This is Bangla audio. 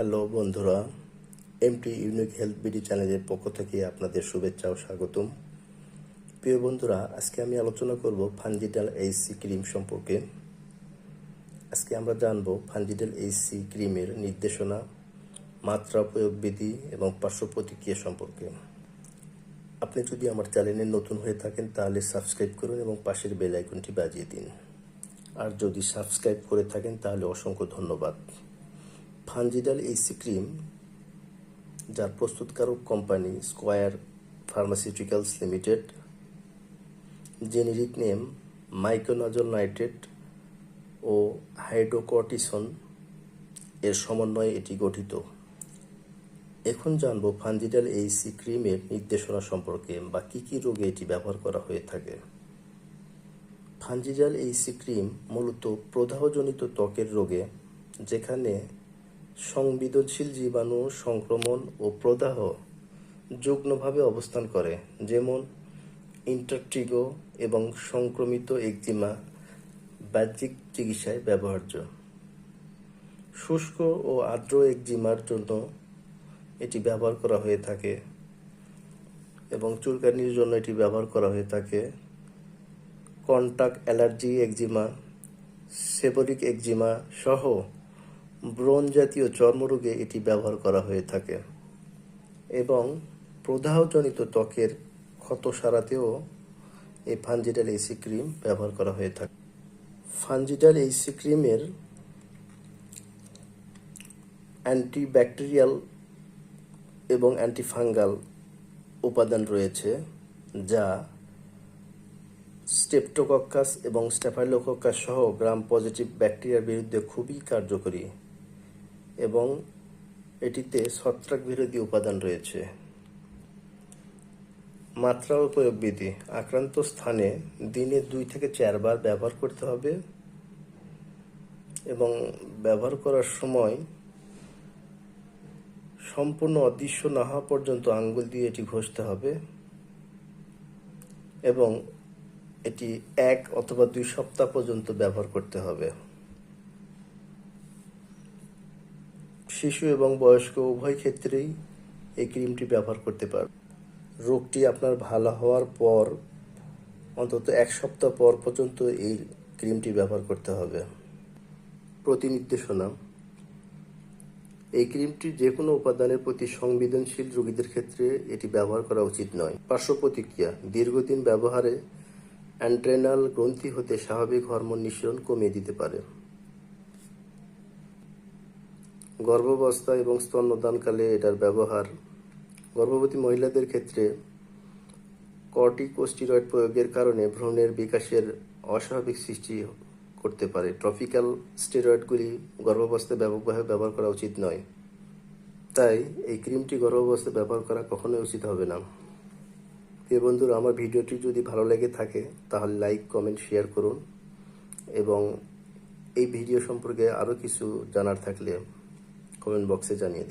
হ্যালো বন্ধুরা, এমটি ইউনিক হেলথ বিডি চ্যানেলের পক্ষ থেকে আপনাদের শুভেচ্ছা ও স্বাগতম। প্রিয় বন্ধুরা, আজকে আমি আলোচনা করব ফানজিডাল এইচসি ক্রিম সম্পর্কে। আজকে আমরা জানব ফানজিডাল এইচসি ক্রিমের নির্দেশনা, মাত্রা, প্রয়োগবিধি এবং পার্শ্ব প্রতিক্রিয়া সম্পর্কে। আপনি যদি আমার চ্যানেলে নতুন হয়ে থাকেন তাহলে সাবস্ক্রাইব করুন এবং পাশের বেল আইকনটি বাজিয়ে দিন। আর যদি সাবস্ক্রাইব করে থাকেন তাহলে অসংখ্য ধন্যবাদ। ফানজিডাল এইচসি ক্রিম, যার প্রস্তুতকারক company square pharmaceuticals limited, generic name miconazole nitrate ও হাইড্রোকর্টিসন এর সমন্বয়ে এটি গঠিত। এখন জানব ফানজিডাল এইচসি ক্রিমের নির্দেশনা সম্পর্কে বা কী কী রোগে এটি ব্যবহার করা হয়ে থাকে। ফানজিডাল এইচসি ক্রিম মূলত প্রদাহজনিত ত্বকের রোগে, যেখানে সংবেদনশীল জীবাণু সংক্রমণ ও প্রদাহ যুগ্মভাবে অবস্থান করে, যেমন ইন্টারট্রিগো এবং সংক্রমিত একজিমা, বাহ্যিক চিকিৎসায় ব্যবহার্য। শুষ্ক ও আর্দ্র একজিমার জন্য এটি ব্যবহার করা হয়ে থাকে এবং চুলকানির জন্য এটি ব্যবহার করা হয়ে থাকে। Contact allergy eczema, seborrhoeic eczema সহ ব্রণ জাতীয় চর্মরোগে এটি ব্যবহার করা হয়ে থাকে এবং প্রদাহজনিত ত্বকের ক্ষত সারাতেও এই ফানজিডাল এইচসি ক্রিম ব্যবহার করা হয়ে থাকে। ফানজিডাল এইচসি ক্রিমের অ্যান্টিব্যাকটেরিয়াল এবং অ্যান্টিফাঙ্গাল উপাদান রয়েছে, যা স্ট্রেপ্টোকক্কাস এবং স্ট্যাফাইলোকক্কাস সহ গ্রাম পজিটিভ ব্যাকটেরিয়ার বিরুদ্ধে খুবই কার্যকরী এবং এটিতে ছত্রাক বিরোধী উপাদান রয়েছে। মাত্রা ও প্রয়োগবিধি: আক্রান্ত স্থানে দিনে 2 থেকে 4 বার ব্যবহার করতে হবে এবং ব্যবহার করার সময় সম্পূর্ণ অদৃশ্য না হওয়া পর্যন্ত আঙ্গুল দিয়ে এটি ঘষতে হবে এবং এটি 1 অথবা 2 সপ্তাহ পর্যন্ত ব্যবহার করতে হবে। শিশু এবং বয়স্ক উভয় ক্ষেত্রেই এই ক্রিমটি ব্যবহার করতে পারবে। রোগটি আপনার ভালো হওয়ার পর অন্তত 1 সপ্তাহ পর পর্যন্ত এই ক্রিমটি ব্যবহার করতে হবে। প্রতি নির্দেশনা: এই ক্রিমটির যে কোনো উপাদানের প্রতি সংবেদনশীল রোগীদের ক্ষেত্রে এটি ব্যবহার করা উচিত নয়। পার্শ্ব প্রতিক্রিয়া: দীর্ঘদিন ব্যবহারে অ্যাড্রেনাল গ্রন্থি হতে স্বাভাবিক হরমোন নিঃসরণ কমিয়ে দিতে পারে। গর্ভাবস্থা এবং স্তন্যদানকালে এটার ব্যবহার: গর্ভবতী মহিলাদের ক্ষেত্রে কর্টিকোস্টেরয়েড প্রয়োগের কারণে ভ্রূণের বিকাশের অস্বাভাবিক সৃষ্টি করতে পারে। ট্রপিক্যাল স্টেরয়েডগুলি গর্ভাবস্থায় ব্যাপকভাবে ব্যবহার করা উচিত নয়, তাই এই ক্রিমটি গর্ভাবস্থায় ব্যবহার করা কখনোই উচিত হবে না। প্রিয় বন্ধুরা, আমার ভিডিওটি যদি ভালো লেগে থাকে তাহলে লাইক, কমেন্ট, শেয়ার করুন এবং এই ভিডিও সম্পর্কে আরও কিছু জানার থাকলে কমেন্ট বক্সে জানিয়ে দিন।